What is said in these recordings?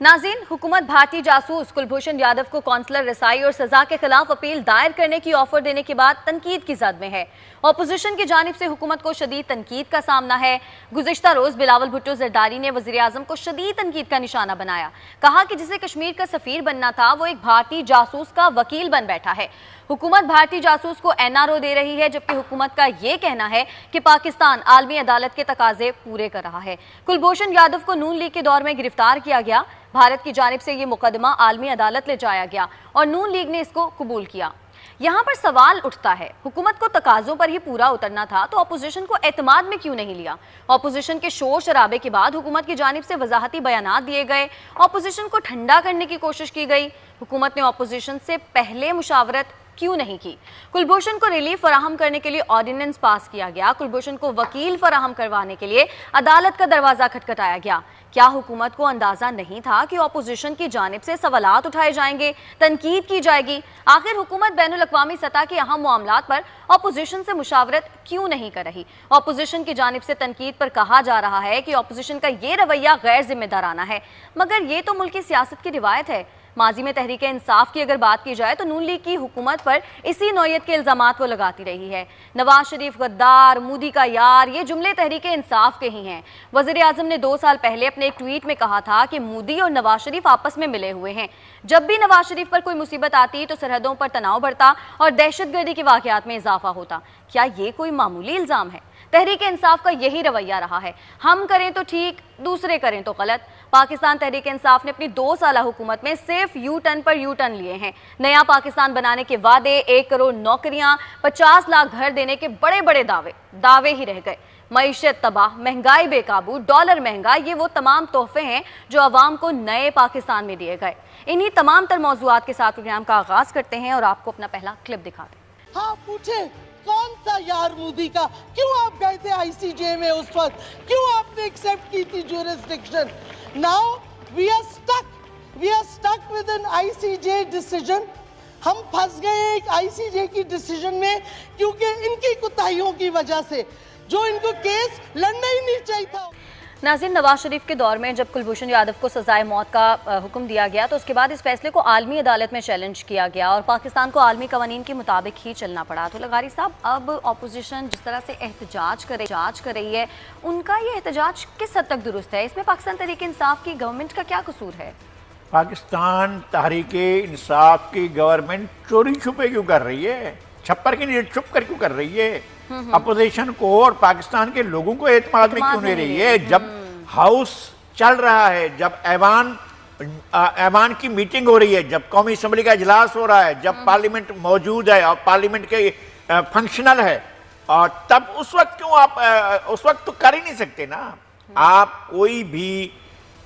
नाज़रीन, हुकूमत भारतीय जासूस कुलभूषण यादव को कौंसलर रसाई और सजा के खिलाफ अपील दायर करने की ऑफर देने के बाद तनकीद की जद में है। अपोजिशन की जानिब से हुकूमत को शदीद तनकीद का सामना है। गुज़िश्ता रोज बिलावल भुट्टो जरदारी ने वज़ीर आज़म को शदीद तनकीद का निशाना बनाया। कहा कि जिसे कश्मीर का सफीर बनना था वो एक भारतीय जासूस का वकील बन बैठा है। हुकूमत भारतीय जासूस को NRO दे रही है, जबकि हुकूमत का ये कहना है कि पाकिस्तान आलमी अदालत के तकाजे पूरे कर रहा है। कुलभूषण यादव को नून लीग के दौर में गिरफ्तार किया गया। भारत की जानिब से ये मुकदमा आलमी अदालत ले जाया गया और नून लीग ने इसको कबूल किया। यहाँ पर सवाल उठता है, हुकूमत को तकाजों पर ही पूरा उतरना था तो अपोजिशन को एतमाद में क्यों नहीं लिया? अपोजिशन के शोर शराबे के बाद हुकूमत की जानिब से वजाहती बयानात दिए गए, अपोजिशन को ठंडा करने की कोशिश की गई। हुकूमत ने अपोजिशन से पहले मुशावरत क्यों नहीं की? कुलभूषण को रिलीफ फराहम करने के लिए ऑर्डिनेंस पास किया गया। कुलभूषण को वकील फराहम करवाने के लिए अदालत का दरवाजा खटखटाया गया। क्या हुकूमत को अंदाजा नहीं था कि अपोजिशन की जानिब से सवालात उठाए जाएंगे, तनकीद की जाएगी? आखिर हुकूमत बैनुल अक़वामी सतह के अहम मामलात पर अपोजिशन से मुशावरत क्यों नहीं कर रही? अपोजिशन की जानिब से तनकीद पर कहा जा रहा है कि अपोजिशन का ये रवैया गैर जिम्मेदाराना है, मगर ये तो मुल्क की सियासत की रिवायत है। माजी में तहरीक इंसाफ की अगर बात की जाए तो नून लीग की हुकूमत पर इसी नौयत के इल्जामात वो लगाती रही है। नवाज शरीफ गद्दार, मोदी का यार, ये जुमले तहरीक इंसाफ के ही हैं। वज़ीर आज़म ने 2 साल पहले अपने एक ट्वीट में कहा था कि मोदी और नवाज शरीफ आपस में मिले हुए हैं। जब भी नवाज शरीफ पर कोई मुसीबत आती तो सरहदों पर तनाव बढ़ता और दहशतगर्दी के वाक़यात में इजाफा होता। क्या ये कोई मामूली इल्ज़ाम है? तहरीक इंसाफ का यही रवैया रहा है, हम करें तो ठीक, दूसरे करें तो गलत। पाकिस्तान तहरीक इंसाफ ने अपनी 2 साल हुकूमत में सिर्फ यू टर्न पर यू टर्न लिए हैं। नया पाकिस्तान बनाने के वादे, 1 करोड़ नौकरियां, 50 लाख घर देने के बड़े बड़े दावे ही रह गए। मईशत तबाह, महंगाई बेकाबू, डॉलर महंगा, ये वो तमाम तोहफे हैं जो अवाम को नए पाकिस्तान में दिए गए। इन्हीं तमाम तर मौज़ूआत के साथ प्रोग्राम का आगाज करते हैं और आपको अपना पहला क्लिप दिखाते हैं। हाँ, पूछे कौन सा यार मोदी का? क्यों आप गए थे ICJ में उस वक्त? क्यों आपने एक्सेप्ट की थी jurisdiction? Now we are stuck with an ICJ decision. हम फंस गए एक ICJ की डिसीजन में क्योंकि इनकी कुताहियों की वजह से, जो इनको केस लड़ना ही नहीं चाहिए था। नाज़रीन, नवाज शरीफ के दौर में जब कुलभूषण यादव को सजाए मौत का हुक्म दिया गया तो उसके बाद इस फैसले को आलमी अदालत में चैलेंज किया गया और पाकिस्तान को आलमी कवानीन के मुताबिक ही चलना पड़ा। तो लगारी साहब, अब अपोजिशन जिस तरह से एहतजाज कर रही है, उनका ये एहतजाज किस हद तक दुरुस्त है? इसमें पाकिस्तान तहरीक इंसाफ की गवर्नमेंट का क्या कसूर है? पाकिस्तान तहरीक इंसाफ की गवर्नमेंट चोरी छुपे क्यों कर रही है? छप्पर के नीचे छुप कर क्यों कर रही है? अपोजिशन को और पाकिस्तान के लोगों को एतमाद में क्यों नहीं रही है? जब हाउस चल रहा है, जब ऐवान की मीटिंग हो रही है, जब कौमी असम्बली का इजलास हो रहा है, जब पार्लियामेंट मौजूद है और पार्लियामेंट के फंक्शनल है, और तब उस वक्त क्यों आप उस वक्त तो कर ही नहीं सकते ना। आप कोई भी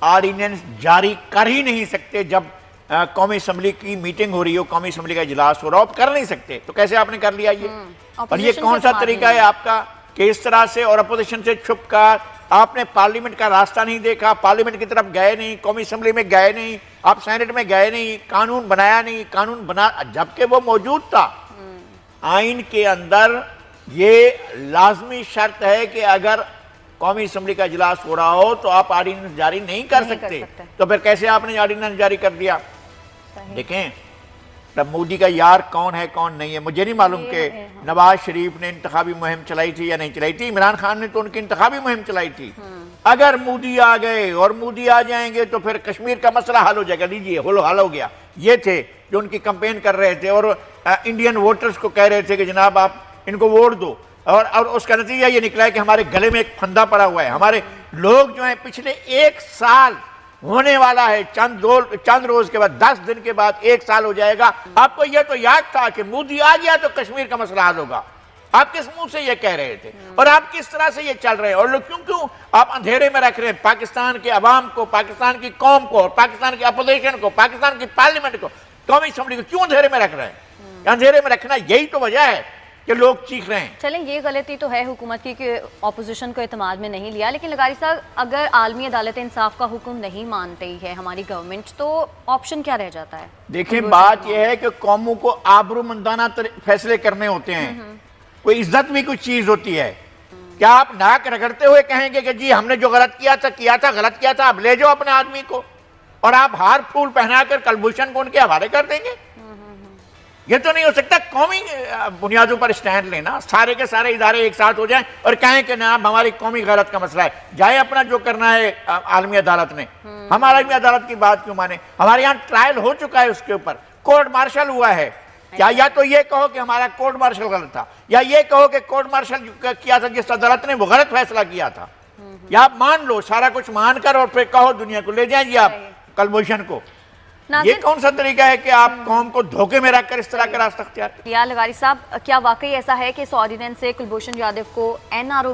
ऑर्डिनेंस जारी कर ही नहीं सकते जब कौमी असम्बली की मीटिंग हो रही हो, कौमी असम्बली का इजलास हो रहा हो, आप कर नहीं सकते। तो कैसे आपने कर लिया ये? और ये कौन सा तरीका है आपका कि इस तरह से और अपोजिशन से छुपकर आपने पार्लियामेंट का रास्ता नहीं देखा, पार्लियामेंट की तरफ गए नहीं, कौमी असम्बली में गए नहीं, आप सेनेट में गए नहीं, कानून बनाया नहीं, कानून बना जबकि वो मौजूद था। आइन के अंदर ये लाजमी शर्त है कि अगर कौमी असम्बली का इजलास हो रहा हो तो आप ऑर्डिनेंस जारी नहीं कर सकते। तो फिर कैसे आपने ऑर्डिनेंस जारी कर दिया? देखें, तब मोदी का यार कौन है कौन नहीं है मुझे नहीं मालूम कि नवाज शरीफ ने इंतखाबी मुहिम चलाई थी या नहीं चलाई थी। इमरान खान ने तो उनकी इंतखाबी मुहिम चलाई थी। अगर मोदी आ गए और मोदी आ जाएंगे तो फिर कश्मीर का मसला हल हो जाएगा। लीजिए, हल हो गया। ये थे जो उनकी कैंपेन कर रहे थे और इंडियन वोटर्स को कह रहे थे कि जनाब आप इनको वोट दो, और उसका नतीजा ये निकला है कि हमारे गले में एक फंदा पड़ा हुआ है। हमारे लोग जो है पिछले 1 साल होने वाला है, चंद रोज के बाद, 10 दिन के बाद 1 साल हो जाएगा। आपको यह तो याद था कि मोदी आ गया तो कश्मीर का मसला हल होगा। आप किस मुंह से ये कह रहे थे और आप किस तरह से ये चल रहे हैं? और लोग क्यों आप अंधेरे में रख रहे हैं पाकिस्तान के अवाम को, पाकिस्तान की कौम को, पाकिस्तान की अपोजिशन को, पाकिस्तान की पार्लियामेंट को, कौमी असम्बली को क्यों अंधेरे में रख रहे हैं? अंधेरे में रखना यही तो वजह है कि लोग चीख रहे हैं। चलें, ये गलती तो है हुकूमत की कि अपोजिशन को एतमाद में नहीं लिया, लेकिन लगारी साहब, अगर आलमी अदालत इंसाफ का हुक्म नहीं मानती है हमारी गवर्नमेंट तो ऑप्शन क्या रह जाता है? देखें, बात यह है कि कौमों को आबरूमंदाना फैसले करने होते हैं। कोई इज्जत भी कुछ चीज होती है। क्या आप नाक रगड़ते हुए कहेंगे कि जी हमने जो गलत किया था, गलत किया था, अब ले जाओ अपने आदमी को اور آپ ہار پھول پہنا کر کلبھوشن کو ان کے حوالے کر دیں گے؟ یہ تو نہیں ہو سکتا. قومی بنیادوں پر اسٹینڈ لینا, سارے کے سارے ادارے ایک ساتھ ہو جائیں اور کہیں کہ جناب ہماری قومی غیرت کا مسئلہ ہے, جائے اپنا جو کرنا ہے عالمی عدالت نے. ہم عالمی عدالت کی بات کیوں مانیں؟ ہمارے یہاں ٹرائل ہو چکا ہے اس کے اوپر, کورٹ مارشل ہوا ہے. کیا یا تو یہ کہو کہ ہمارا کورٹ مارشل غلط تھا, یا یہ کہو کہ کورٹ مارشل کیا تھا جس عدالت نے وہ غلط فیصلہ کیا تھا. یا آپ مان لو, سارا کچھ مان کر اور پھر کہو دنیا کو لے جائیں جی آپ کلبھوشن کو. یہ کون سا طریقہ ہے کہ آپ قوم کو دھوکے میں رکھ کر اس طرح کا راستہ اختیار کریں؟ یا لغاری صاحب, کیا واقعی ایسا ہے کہ اس آرڈیننس سے کلبھوشن یادو کو این آر او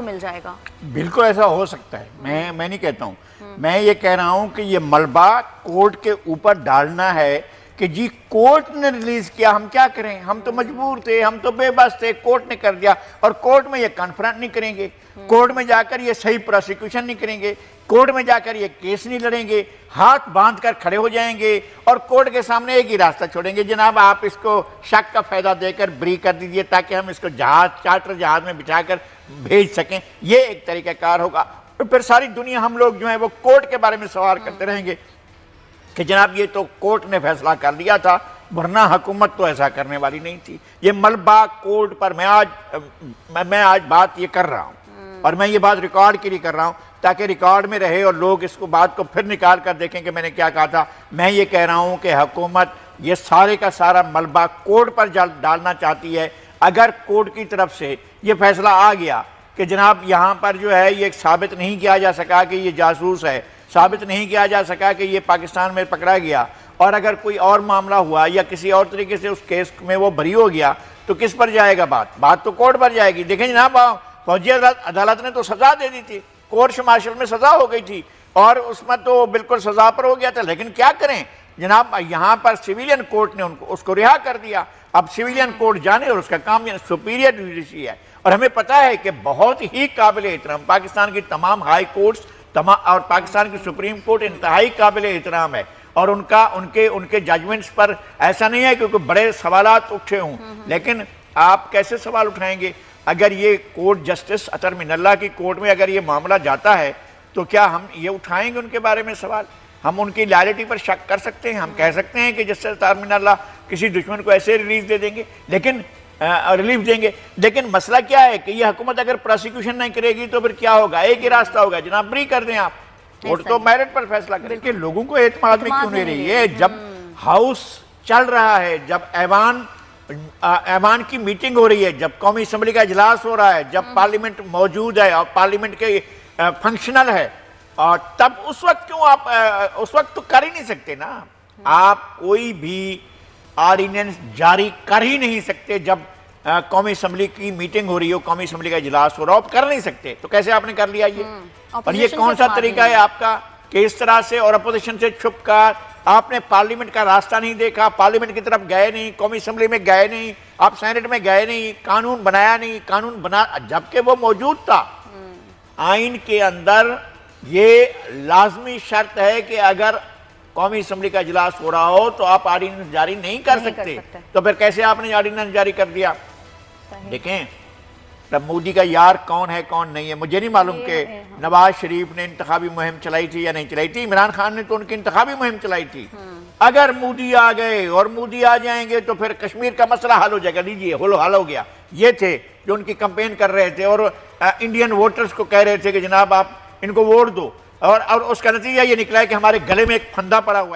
مل جائے گا؟ بالکل ایسا ہو سکتا ہے. میں نہیں کہتا ہوں, میں یہ کہہ رہا ہوں کہ یہ ملبہ کورٹ کے اوپر ڈالنا ہے کہ جی کورٹ نے ریلیز کیا, ہم کیا کریں, ہم تو مجبور تھے, ہم تو بے بس تھے, کورٹ نے کر دیا. اور کورٹ میں یہ کانفرنٹ نہیں کریں گے, کورٹ میں جا کر یہ صحیح پروسیکیوشن نہیں کریں گے, کورٹ میں جا کر یہ کیس نہیں لڑیں گے, ہاتھ باندھ کر کھڑے ہو جائیں گے اور کورٹ کے سامنے ایک ہی راستہ چھوڑیں گے, جناب آپ اس کو شک کا فائدہ دے کر بری کر دیجئے تاکہ ہم اس کو چارٹر جہاز میں بٹھا کر بھیج سکیں. یہ ایک طریقہ کار ہوگا. اور پھر ساری دنیا, ہم لوگ جو ہیں وہ کورٹ کے بارے میں سوال کرتے رہیں گے کہ جناب یہ تو کورٹ نے فیصلہ کر لیا تھا, ورنہ حکومت تو ایسا کرنے والی نہیں تھی. یہ ملبہ کورٹ پر میں آج بات یہ کر رہا ہوں, اور میں یہ بات ریکارڈ کے لیے کر رہا ہوں تاکہ ریکارڈ میں رہے اور لوگ اس کو بات کو پھر نکال کر دیکھیں کہ میں نے کیا کہا تھا. میں یہ کہہ رہا ہوں کہ حکومت یہ سارے کا سارا ملبہ کورٹ پر ڈالنا چاہتی ہے. اگر کورٹ کی طرف سے یہ فیصلہ آ گیا کہ جناب یہاں پر جو ہے یہ ثابت نہیں کیا جا سکا کہ یہ جاسوس ہے, ثابت نہیں کیا جا سکا کہ یہ پاکستان میں پکڑا گیا, اور اگر کوئی اور معاملہ ہوا یا کسی اور طریقے سے اس کیس میں وہ بری ہو گیا, تو کس پر جائے گا بات تو کورٹ پر جائے گی. دیکھیں جناب, فوجی عدالت نے تو سزا دے دی تھی, کورٹ مارشل میں سزا ہو گئی تھی اور اس میں تو بالکل سزا پر ہو گیا تھا. لیکن کیا کریں جناب, یہاں پر سویلین کورٹ نے اس کو رہا کر دیا. اب سویلین کورٹ جانے اور اس کا کام سپیریئر جوڈیشری ہے, اور ہمیں پتہ ہے کہ بہت ہی قابل احترام پاکستان کی تمام ہائی کورٹس اور پاکستان کی سپریم کورٹ انتہائی قابل احترام ہے, اور ان کے ججمنٹس پر ایسا نہیں ہے کیونکہ بڑے سوالات اٹھے ہوں. لیکن آپ کیسے سوال اٹھائیں گے اگر یہ کورٹ جسٹس اطہر من اللہ کی کورٹ میں اگر یہ معاملہ جاتا ہے, تو کیا ہم یہ اٹھائیں گے ان کے بارے میں سوال؟ ہم ان کی لائلٹی پر شک کر سکتے ہیں, ہم کہہ سکتے ہیں کہ جسٹس اطہر من اللہ کسی دشمن کو ایسے ریلیف دے دیں گے, لیکن مسئلہ کیا ہے کہ یہ حکومت اگر پروسیکیوشن نہیں کرے گی تو پھر کیا ہوگا؟ ایک ہی راستہ ہوگا, جناب بری کر دیں آپ, کورٹ تو میرٹ پر فیصلہ کرے. کہ لوگوں کو اعتماد میں کیوں نہیں رہی ہے؟ جب ہاؤس چل رہا ہے, جب ایوان کی میٹنگ ہو رہی ہے, جب قومی اسمبلی کا اجلاس ہو رہا ہے, جب پارلیمنٹ موجود ہے اور پارلیمنٹ کے فنکشنل ہے, اور تب اس وقت کیوں آپ اس وقت تو کر ہی نہیں سکتے نا. آپ کوئی بھی آرڈیننس جاری کر ہی نہیں سکتے جب قومی اسمبلی کی میٹنگ ہو رہی ہو, قومی اسمبلی کا اجلاس ہو رہا ہو, آپ کر نہیں سکتے. تو کیسے آپ نے کر لیا یہ؟ اور یہ کون سا طریقہ ہے آپ کا کہ اس طرح سے اور اپوزیشن سے چھپ کر آپ نے پارلیمنٹ کا راستہ نہیں دیکھا, پارلیمنٹ کی طرف گئے نہیں, قومی اسمبلی میں گئے نہیں, آپ سینٹ میں گئے نہیں, قانون بنایا نہیں, جبکہ وہ موجود تھا. آئین کے اندر یہ لازمی شرط ہے کہ اگر قومی اسمبلی کا اجلاس ہو رہا ہو تو آپ آرڈیننس جاری نہیں کر سکتے. تو پھر کیسے آپ نے آرڈیننس جاری کر دیا؟ دیکھیں, تب مودی کا یار کون ہے کون نہیں ہے مجھے نہیں معلوم کہ نواز شریف نے انتخابی مہم چلائی تھی یا نہیں چلائی تھی. عمران خان نے تو ان کی انتخابی مہم چلائی تھی. اگر مودی آ گئے اور مودی آ جائیں گے تو پھر کشمیر کا مسئلہ حل ہو جائے گا. لیجیے حل ہو گیا. یہ تھے جو ان کی کمپین کر رہے تھے اور انڈین ووٹرز کو کہہ رہے تھے کہ جناب آپ ان کو ووٹ دو, اور اس کا نتیجہ یہ نکلا ہے کہ ہمارے گلے میں ایک پھندا پڑا ہوا ہے.